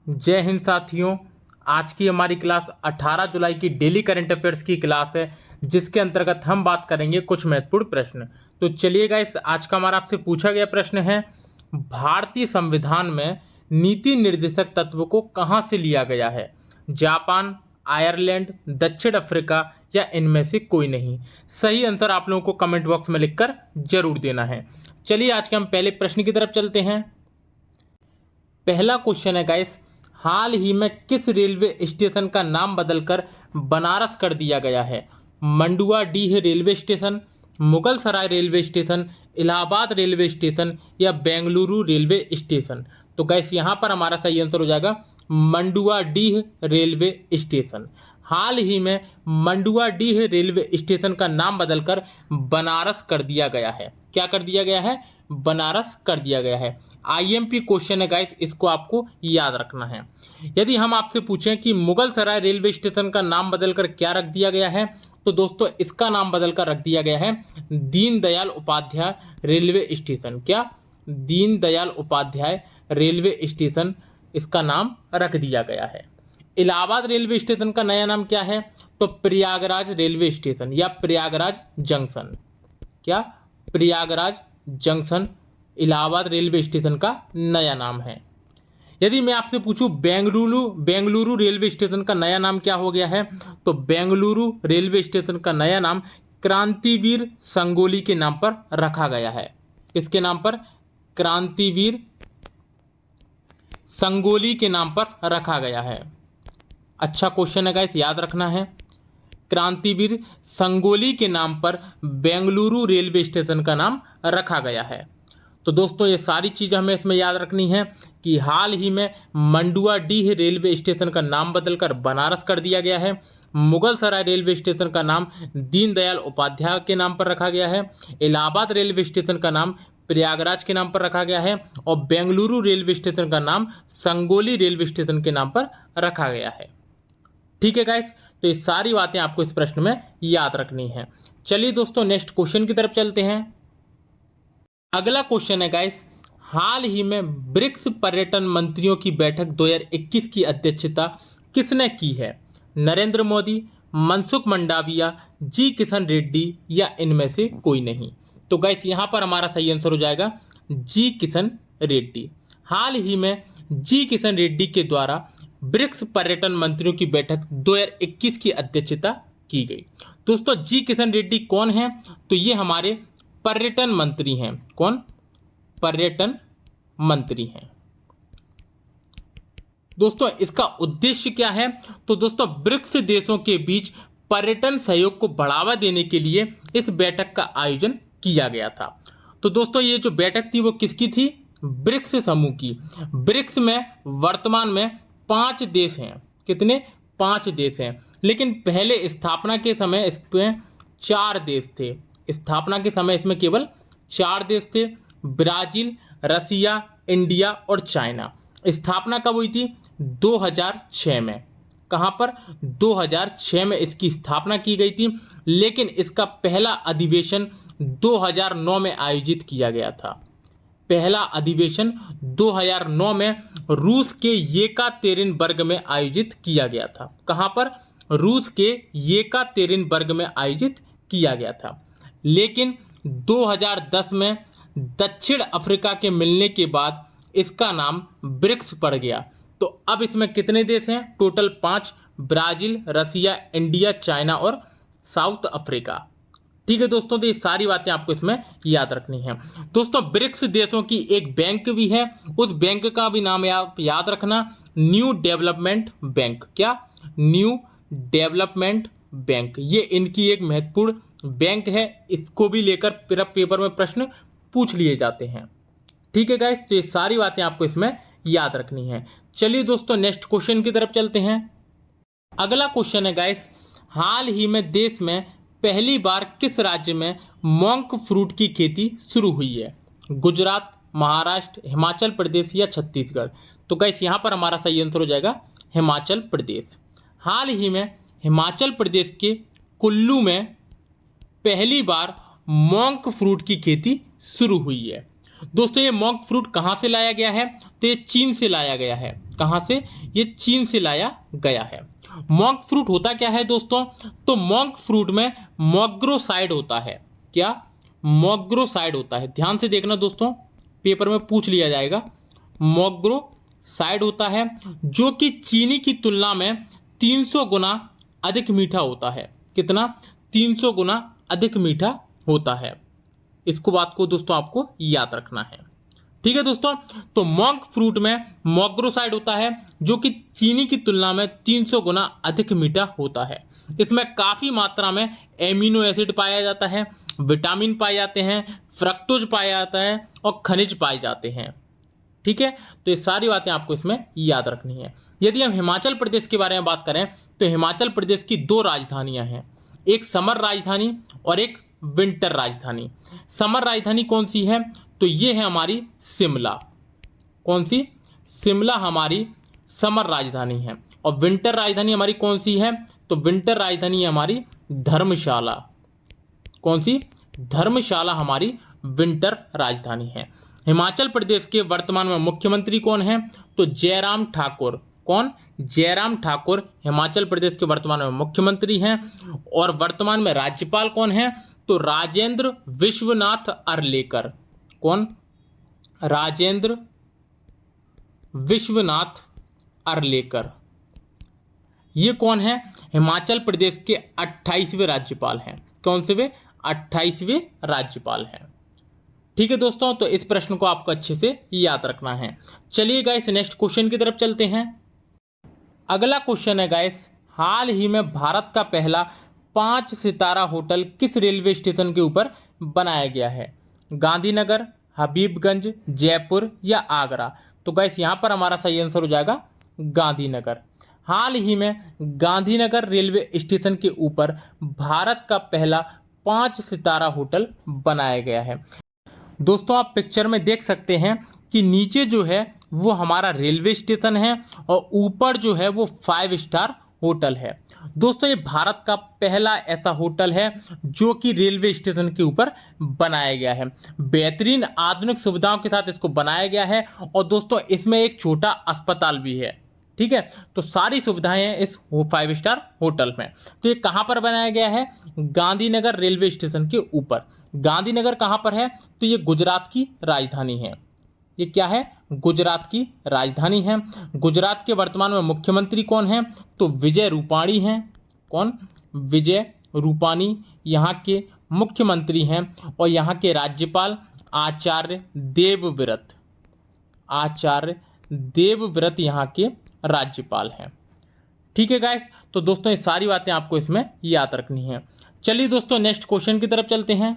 जय हिंद साथियों। आज की हमारी क्लास 18 जुलाई की डेली करंट अफेयर्स की क्लास है, जिसके अंतर्गत हम बात करेंगे कुछ महत्वपूर्ण प्रश्न। तो चलिए गाइस, आज का हमारा आपसे पूछा गया प्रश्न है, भारतीय संविधान में नीति निर्देशक तत्व को कहां से लिया गया है? जापान, आयरलैंड, दक्षिण अफ्रीका या इनमें से कोई नहीं? सही आंसर आप लोगों को कमेंट बॉक्स में लिखकर जरूर देना है। चलिए आज के हम पहले प्रश्न की तरफ चलते हैं। पहला क्वेश्चन है गाइस, हाल ही में किस रेलवे स्टेशन का नाम बदलकर बनारस कर दिया गया है? Manduadih railway station, Mughal Sarai railway station, Allahabad railway station या बेंगलुरु रेलवे स्टेशन? तो गाइस यहाँ पर हमारा सही आंसर हो जाएगा मंडुआडीह रेलवे स्टेशन। हाल ही में मंडुआडीह रेलवे स्टेशन का नाम बदलकर बनारस कर दिया गया है। क्या कर दिया गया है? बनारस कर दिया गया है। आईएमपी क्वेश्चन है गाइस, इसको आपको याद रखना है। यदि हम आपसे पूछें कि मुगल सराय रेलवे स्टेशन का नाम बदलकर क्या रख दिया गया है, तो दोस्तों इसका नाम बदलकर रख दिया गया है दीनदयाल उपाध्याय रेलवे स्टेशन। क्या? दीनदयाल उपाध्याय रेलवे स्टेशन, इसका नाम रख दिया गया है। इलाहाबाद रेलवे स्टेशन का नया नाम क्या है? तो प्रयागराज रेलवे स्टेशन या प्रयागराज जंक्शन। क्या? Prayagraj junction Allahabad railway station का नया नाम है। यदि मैं आपसे पूछूं बेंगलुरु रेलवे स्टेशन का नया नाम क्या हो गया है, तो बेंगलुरु रेलवे स्टेशन का नया नाम क्रांतिवीर संगोली के नाम पर रखा गया है। किसके नाम पर? क्रांतिवीर संगोली के नाम पर रखा गया है। अच्छा क्वेश्चन है गाइस, याद रखना है। क्रांतिवीर संगोली के नाम पर बेंगलुरु रेलवे स्टेशन का नाम रखा गया है। तो दोस्तों ये सारी चीज़ हमें इसमें याद रखनी है कि हाल ही में मंडुआडीह रेलवे स्टेशन का नाम बदलकर बनारस कर दिया गया है। मुगल सराय रेलवे स्टेशन का नाम दीनदयाल उपाध्याय के नाम पर रखा गया है। इलाहाबाद रेलवे स्टेशन का नाम प्रयागराज के नाम पर रखा गया है और बेंगलुरु रेलवे स्टेशन का नाम संगोली रेलवे स्टेशन के नाम पर रखा गया है। ठीक है गाइस, तो ये सारी बातें आपको इस प्रश्न में याद रखनी है। चलिए दोस्तों नेक्स्ट क्वेश्चन की तरफ चलते हैं। अगला क्वेश्चन है गाइस, हाल ही में ब्रिक्स पर्यटन मंत्रियों की बैठक 2021 की अध्यक्षता किसने की है? नरेंद्र मोदी, मनसुख मंडाविया, जी किशन रेड्डी या इनमें से कोई नहीं? तो गाइस यहाँ पर हमारा सही आंसर हो जाएगा जी किशन रेड्डी। हाल ही में जी किशन रेड्डी के द्वारा ब्रिक्स पर्यटन मंत्रियों की बैठक 2021 की अध्यक्षता की गई। दोस्तों जी किशन रेड्डी कौन है? तो ये हमारे पर्यटन मंत्री हैं। कौन? पर्यटन मंत्री हैं। दोस्तों इसका उद्देश्य क्या है? तो दोस्तों ब्रिक्स देशों के बीच पर्यटन सहयोग को बढ़ावा देने के लिए इस बैठक का आयोजन किया गया था। तो दोस्तों ये जो बैठक थी वो किसकी थी? ब्रिक्स समूह की। ब्रिक्स में वर्तमान में 5 देश हैं। कितने? 5 देश हैं, लेकिन पहले स्थापना के समय इसमें 4 देश थे। स्थापना के समय इसमें केवल 4 देश थे, ब्राजील, रसिया, इंडिया और चाइना। स्थापना कब हुई थी? 2006 में। कहाँ पर? 2006 में इसकी स्थापना की गई थी, लेकिन इसका पहला अधिवेशन 2009 में आयोजित किया गया था। पहला अधिवेशन 2009 में रूस के येकातेरिनबर्ग में आयोजित किया गया था। कहाँ पर? रूस के येकातेरिनबर्ग में आयोजित किया गया था। लेकिन 2010 में दक्षिण अफ्रीका के मिलने के बाद इसका नाम ब्रिक्स पड़ गया। तो अब इसमें कितने देश हैं? टोटल 5, ब्राजील, रसिया, इंडिया, चाइना और साउथ अफ्रीका। ठीक है दोस्तों, तो ये सारी बातें आपको इसमें याद रखनी है। दोस्तों ब्रिक्स देशों की एक बैंक भी है, उस बैंक का भी नाम आप याद रखना, न्यू डेवलपमेंट बैंक। क्या? New development bank. ये इनकी एक महत्वपूर्ण बैंक है, इसको भी लेकर पेपर में प्रश्न पूछ लिए जाते हैं। ठीक है गाइस, तो ये सारी बातें आपको इसमें याद रखनी है। चलिए दोस्तों नेक्स्ट क्वेश्चन की तरफ चलते हैं। अगला क्वेश्चन है गाइस, हाल ही में देश में पहली बार किस राज्य में मोंक फ्रूट की खेती शुरू हुई है? गुजरात, महाराष्ट्र, हिमाचल प्रदेश या छत्तीसगढ़? तो गाइस यहाँ पर हमारा सही आंसर हो जाएगा हिमाचल प्रदेश। हाल ही में हिमाचल प्रदेश के कुल्लू में पहली बार मोंक फ्रूट की खेती शुरू हुई है। दोस्तों ये मोंक फ्रूट कहाँ से लाया गया है? तो ये चीन से लाया गया है। कहाँ से? ये चीन से लाया गया है। मॉन्क फ्रूट होता क्या है दोस्तों? तो मॉन्क फ्रूट में मोग्रोसाइड होता है। क्या? मोग्रोसाइड होता है। ध्यान से देखना दोस्तों, पेपर में पूछ लिया जाएगा। मोग्रोसाइड होता है जो कि चीनी की तुलना में 300 गुना अधिक मीठा होता है। कितना? 300 गुना अधिक मीठा होता है। इसको बात को दोस्तों आपको याद रखना है। ठीक है दोस्तों, तो मॉन्क फ्रूट में मोग्रोसाइड होता है जो कि चीनी की तुलना में 300 गुना अधिक मीठा होता है। इसमें काफ़ी मात्रा में एमिनो एसिड पाया जाता है, विटामिन पाए जाते हैं, फ्रक्टोज पाया जाता है और खनिज पाए जाते हैं। ठीक है, तो ये सारी बातें आपको इसमें याद रखनी है। यदि हम हिमाचल प्रदेश के बारे में बात करें तो हिमाचल प्रदेश की 2 राजधानियां हैं, एक समर राजधानी और एक विंटर राजधानी। समर राजधानी कौन सी है? तो ये है हमारी शिमला। कौन सी? शिमला हमारी समर राजधानी है। और विंटर राजधानी हमारी कौन सी है? तो विंटर राजधानी है हमारी धर्मशाला। कौन सी? धर्मशाला हमारी विंटर राजधानी है। हिमाचल प्रदेश के वर्तमान में मुख्यमंत्री कौन है? तो जयराम ठाकुर। कौन? जयराम ठाकुर हिमाचल प्रदेश के वर्तमान में मुख्यमंत्री हैं। और वर्तमान में राज्यपाल कौन है? तो राजेंद्र विश्वनाथ अर्लेकर। कौन? राजेंद्र विश्वनाथ अर्लेकर। ये कौन है? हिमाचल प्रदेश के 28वें राज्यपाल हैं। कौन से वे? 28वें राज्यपाल हैं। ठीक है दोस्तों, तो इस प्रश्न को आपको अच्छे से याद रखना है। चलिए गाइस नेक्स्ट क्वेश्चन की तरफ चलते हैं। अगला क्वेश्चन है गाइस, हाल ही में भारत का पहला 5 सितारा होटल किस रेलवे स्टेशन के ऊपर बनाया गया है? गांधीनगर, हबीबगंज, जयपुर या आगरा? तो गाइस यहाँ पर हमारा सही आंसर हो जाएगा गांधीनगर। हाल ही में गांधीनगर रेलवे स्टेशन के ऊपर भारत का पहला 5 सितारा होटल बनाया गया है। दोस्तों आप पिक्चर में देख सकते हैं कि नीचे जो है वो हमारा रेलवे स्टेशन है और ऊपर जो है वो 5 स्टार होटल है। दोस्तों ये भारत का पहला ऐसा होटल है जो कि रेलवे स्टेशन के ऊपर बनाया गया है। बेहतरीन आधुनिक सुविधाओं के साथ इसको बनाया गया है। और दोस्तों इसमें एक छोटा अस्पताल भी है। ठीक है, तो सारी सुविधाएं हैं इस 5 स्टार होटल में। तो ये कहाँ पर बनाया गया है? गांधीनगर रेलवे स्टेशन के ऊपर। गांधीनगर कहाँ पर है? तो ये गुजरात की राजधानी है। ये क्या है? गुजरात की राजधानी है। गुजरात के वर्तमान में मुख्यमंत्री कौन है? तो विजय रूपाणी हैं। कौन? विजय रूपाणी यहाँ के मुख्यमंत्री हैं। और यहाँ के राज्यपाल आचार्य देवव्रत। आचार्य देवव्रत यहाँ के राज्यपाल हैं। ठीक है गाइस, तो दोस्तों ये सारी बातें आपको इसमें याद रखनी है। चलिए दोस्तों नेक्स्ट क्वेश्चन की तरफ चलते हैं।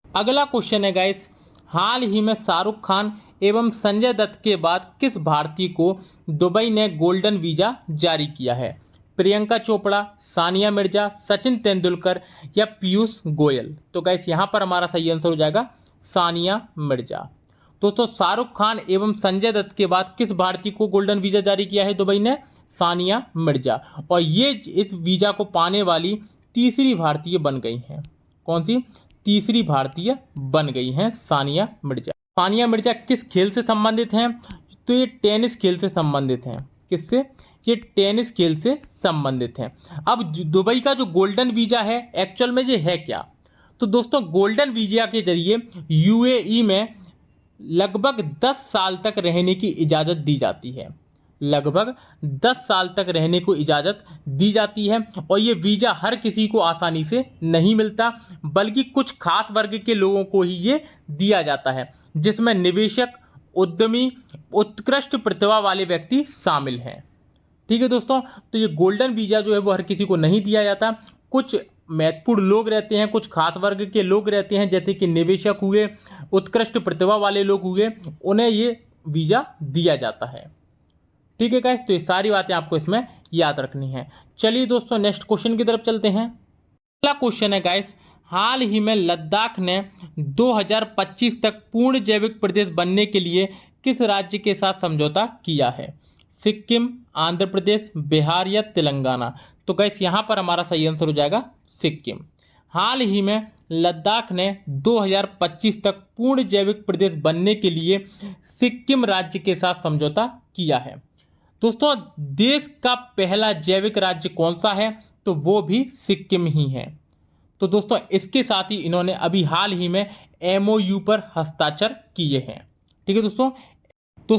अगला क्वेश्चन है गाइस, हाल ही में शाहरुख खान एवं संजय दत्त के बाद किस भारतीय को दुबई ने गोल्डन वीजा जारी किया है? प्रियंका चोपड़ा, सानिया मिर्जा, सचिन तेंदुलकर या पीयूष गोयल? तो गाइस यहाँ पर हमारा सही आंसर हो जाएगा सानिया मिर्जा। दोस्तों शाहरुख खान एवं संजय दत्त के बाद किस भारतीय को गोल्डन वीजा जारी किया है दुबई ने? सानिया मिर्जा। और ये इस वीजा को पाने वाली तीसरी भारतीय बन गई हैं। कौन सी? तीसरी भारतीय बन गई हैं सानिया मिर्जा। सानिया मिर्जा किस खेल से संबंधित हैं? तो ये टेनिस खेल से संबंधित हैं। किससे? ये टेनिस खेल से संबंधित हैं। अब दुबई का जो गोल्डन वीजा है एक्चुअल में ये है क्या? तो दोस्तों गोल्डन वीजा के जरिए यूएई में लगभग 10 साल तक रहने की इजाज़त दी जाती है। लगभग 10 साल तक रहने को इजाज़त दी जाती है। और ये वीज़ा हर किसी को आसानी से नहीं मिलता, बल्कि कुछ खास वर्ग के लोगों को ही ये दिया जाता है, जिसमें निवेशक, उद्यमी, उत्कृष्ट प्रतिभा वाले व्यक्ति शामिल हैं। ठीक है दोस्तों, तो ये गोल्डन वीज़ा जो है वो हर किसी को नहीं दिया जाता। कुछ महत्वपूर्ण लोग रहते हैं, कुछ खास वर्ग के लोग रहते हैं, जैसे कि निवेशक हुए, उत्कृष्ट प्रतिभा वाले लोग हुए, उन्हें ये वीज़ा दिया जाता है। ठीक है गाइस, तो ये सारी बातें आपको इसमें याद रखनी है। चलिए दोस्तों नेक्स्ट क्वेश्चन की तरफ चलते हैं। अगला क्वेश्चन है गाइस, हाल ही में लद्दाख ने 2025 तक पूर्ण जैविक प्रदेश बनने के लिए किस राज्य के साथ समझौता किया है? सिक्किम, आंध्र प्रदेश, बिहार या तेलंगाना? तो गाइस यहाँ पर हमारा सही आंसर हो जाएगा सिक्किम। हाल ही में लद्दाख ने 2025 तक पूर्ण जैविक प्रदेश बनने के लिए सिक्किम राज्य के साथ समझौता किया है। दोस्तों देश का पहला जैविक राज्य कौन सा है, तो वो भी सिक्किम ही है। तो दोस्तों इसके साथ ही इन्होंने अभी हाल ही में MOU पर हस्ताक्षर किए हैं। ठीक है दोस्तों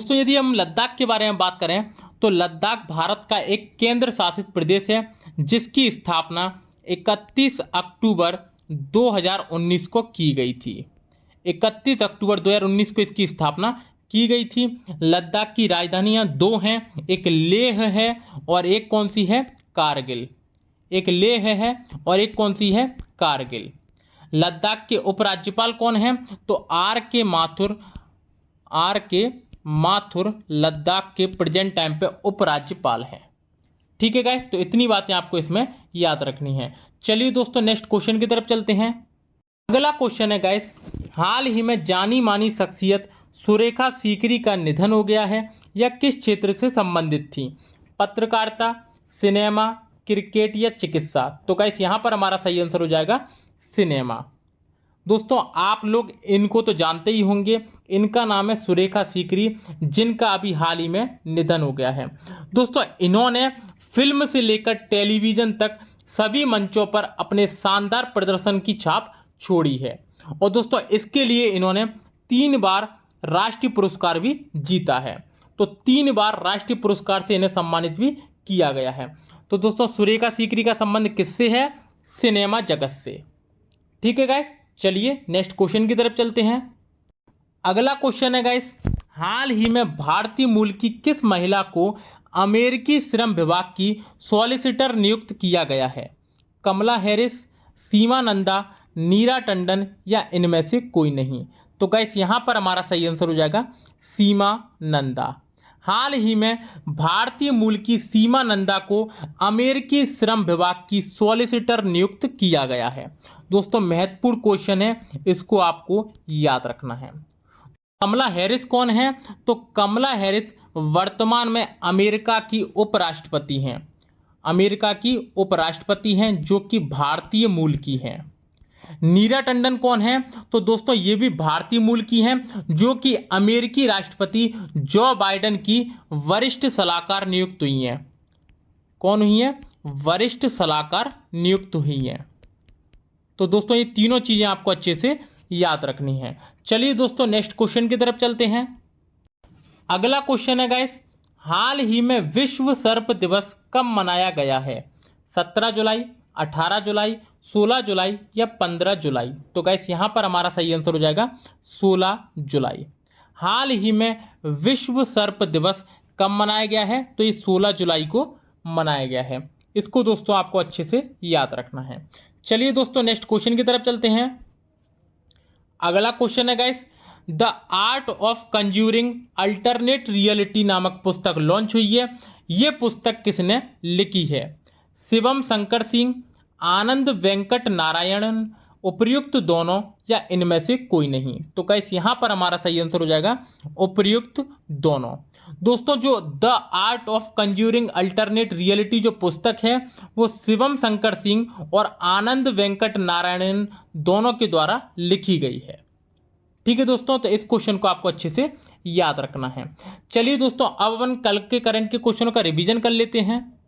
यदि हम लद्दाख के बारे में बात करें तो लद्दाख भारत का एक केंद्र शासित प्रदेश है जिसकी स्थापना 31 अक्टूबर 2019 को की गई थी। 31 अक्टूबर 2019 को इसकी स्थापना की गई थी। लद्दाख की राजधानियां दो हैं, एक लेह है और एक कौन सी है, कारगिल। एक लेह है और एक कौन सी है, कारगिल। लद्दाख के उपराज्यपाल कौन हैं, तो R.K. माथुर लद्दाख के प्रेजेंट टाइम पे उपराज्यपाल हैं। ठीक है गाइस, तो इतनी बातें आपको इसमें याद रखनी है। चलिए दोस्तों नेक्स्ट क्वेश्चन की तरफ चलते हैं। अगला क्वेश्चन है गाइस, हाल ही में जानी मानी शख्सियत सुरेखा सीकरी का निधन हो गया है, यह किस क्षेत्र से संबंधित थी, पत्रकारिता, सिनेमा, क्रिकेट या चिकित्सा। तो गाइस यहाँ पर हमारा सही आंसर हो जाएगा सिनेमा। दोस्तों आप लोग इनको तो जानते ही होंगे, इनका नाम है सुरेखा सीकरी, जिनका अभी हाल ही में निधन हो गया है। दोस्तों इन्होंने फिल्म से लेकर टेलीविज़न तक सभी मंचों पर अपने शानदार प्रदर्शन की छाप छोड़ी है और दोस्तों इसके लिए इन्होंने 3 बार राष्ट्रीय पुरस्कार भी जीता है। तो 3 बार राष्ट्रीय पुरस्कार से इन्हें सम्मानित भी किया गया है। तो दोस्तों सुरेखा सीकरी का संबंध किससे है, सिनेमा जगत से। ठीक है गाइस, चलिए नेक्स्ट क्वेश्चन की तरफ चलते हैं। अगला क्वेश्चन है गाइस, हाल ही में भारतीय मूल की किस महिला को अमेरिकी श्रम विभाग की सॉलिसिटर नियुक्त किया गया है, कमला हैरिस, सीमा नंदा, नीरा टंडन या इनमें से कोई नहीं। तो गाइस यहाँ पर हमारा सही आंसर हो जाएगा सीमा नंदा। हाल ही में भारतीय मूल की सीमा नंदा को अमेरिकी श्रम विभाग की सॉलिसिटर नियुक्त किया गया है। दोस्तों महत्वपूर्ण क्वेश्चन है, इसको आपको याद रखना है। कमला हैरिस कौन है, तो कमला हैरिस वर्तमान में अमेरिका की उपराष्ट्रपति हैं। अमेरिका की उपराष्ट्रपति हैं जो कि भारतीय मूल की हैं। नीरा टंडन कौन है, तो दोस्तों ये भी भारतीय मूल की हैं जो कि अमेरिकी राष्ट्रपति जो बाइडेन की वरिष्ठ सलाहकार नियुक्त हुई हैं। कौन हुई हैं, वरिष्ठ सलाहकार नियुक्त हुई हैं। तो दोस्तों ये तीनों चीजें आपको अच्छे से याद रखनी है। चलिए दोस्तों नेक्स्ट क्वेश्चन की तरफ चलते हैं। अगला क्वेश्चन है गाइस, हाल ही में विश्व सर्प दिवस कब मनाया गया है, 17 जुलाई, 18 जुलाई, 16 जुलाई या 15 जुलाई। तो गाइस यहाँ पर हमारा सही आंसर हो जाएगा 16 जुलाई। हाल ही में विश्व सर्प दिवस कब मनाया गया है, तो ये 16 जुलाई को मनाया गया है। इसको दोस्तों आपको अच्छे से याद रखना है। चलिए दोस्तों नेक्स्ट क्वेश्चन की तरफ चलते हैं। अगला क्वेश्चन है guys, the art of conjuring alternate reality नामक पुस्तक लॉन्च हुई है, ये पुस्तक किसने लिखी है, शिवम शंकर सिंह, आनंद वेंकट नारायणन, उपर्युक्त दोनों या इनमें से कोई नहीं। तो गाइस यहाँ पर हमारा सही आंसर हो जाएगा उपर्युक्त दोनों। दोस्तों जो the art of conjuring alternate reality जो पुस्तक है वो शिवम शंकर सिंह और आनंद वेंकट नारायणन दोनों के द्वारा लिखी गई है। ठीक है दोस्तों, तो इस क्वेश्चन को आपको अच्छे से याद रखना है। चलिए दोस्तों अब अपन कल के करंट के क्वेश्चनों का रिवीजन कर लेते हैं।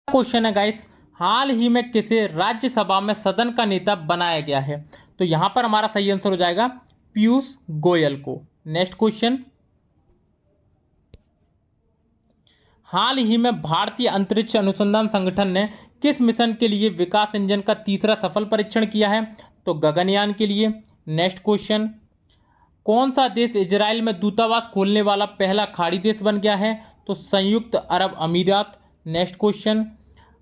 क्वेश्चन है गाइस, हाल ही में किसे राज्यसभा में सदन का नेता बनाया गया है, तो यहां पर हमारा सही आंसर हो जाएगा पीयूष गोयल को। नेक्स्ट क्वेश्चन, हाल ही में भारतीय अंतरिक्ष अनुसंधान संगठन ने किस मिशन के लिए विकास इंजन का तीसरा सफल परीक्षण किया है, तो गगनयान के लिए। नेक्स्ट क्वेश्चन, कौन सा देश इजराइल में दूतावास खोलने वाला पहला खाड़ी देश बन गया है, तो संयुक्त अरब अमीरात। नेक्स्ट क्वेश्चन,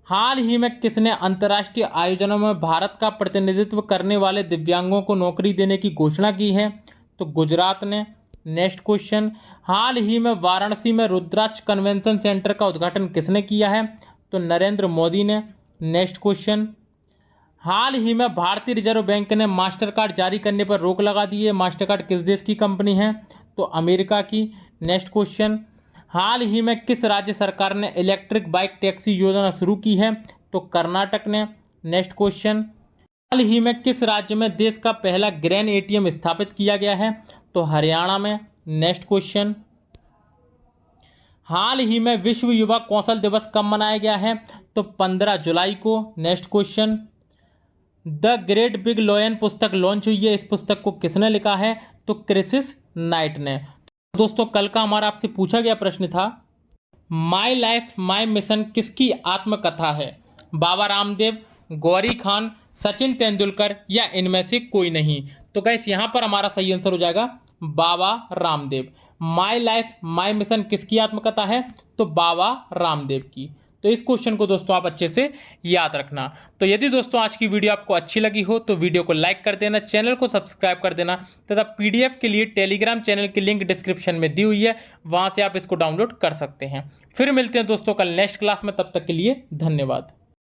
हाल ही में किसने अंतर्राष्ट्रीय आयोजनों में भारत का प्रतिनिधित्व करने वाले दिव्यांगों को नौकरी देने की घोषणा की है, तो गुजरात ने। नेक्स्ट क्वेश्चन, हाल ही में वाराणसी में रुद्राक्ष कन्वेंशन सेंटर का उद्घाटन किसने किया है, तो नरेंद्र मोदी ने। नेक्स्ट क्वेश्चन, हाल ही में भारतीय रिजर्व बैंक ने मास्टर कार्ड जारी करने पर रोक लगा दी है, मास्टर कार्ड किस देश की कंपनी है, तो अमेरिका की। नेक्स्ट क्वेश्चन, हाल ही में किस राज्य सरकार ने इलेक्ट्रिक बाइक टैक्सी योजना शुरू की है, तो कर्नाटक ने। नेक्स्ट क्वेश्चन, हाल ही में किस राज्य में देश का पहला ग्रेन एटीएम स्थापित किया गया है? तो हरियाणा में। नेक्स्ट क्वेश्चन, हाल ही में विश्व युवा कौशल दिवस कब मनाया गया है? तो 15 जुलाई को। Next question, the great big lion पुस्तक लॉन्च हुई है, इस पुस्तक को किसने लिखा है? तो क्रिसिस नाइट ने। दोस्तों कल का हमारा आपसे पूछा गया प्रश्न था, माई लाइफ माई मिशन किसकी आत्मकथा है? बाबा रामदेव, गौरी खान, सचिन तेंदुलकर या इनमें से कोई नहीं? तो गाइस यहाँ पर हमारा सही आंसर हो जाएगा Baba Ramdev. My life my mission किसकी आत्मकथा है? तो बाबा रामदेव की। तो इस क्वेश्चन को दोस्तों आप अच्छे से याद रखना। तो यदि दोस्तों आज की वीडियो आपको अच्छी लगी हो तो वीडियो को लाइक कर देना, चैनल को सब्सक्राइब कर देना तथा पीडीएफ के लिए टेलीग्राम चैनल की लिंक डिस्क्रिप्शन में दी हुई है, वहां से आप इसको डाउनलोड कर सकते हैं। फिर मिलते हैं दोस्तों कल नेक्स्ट क्लास में, तब तक के लिए धन्यवाद।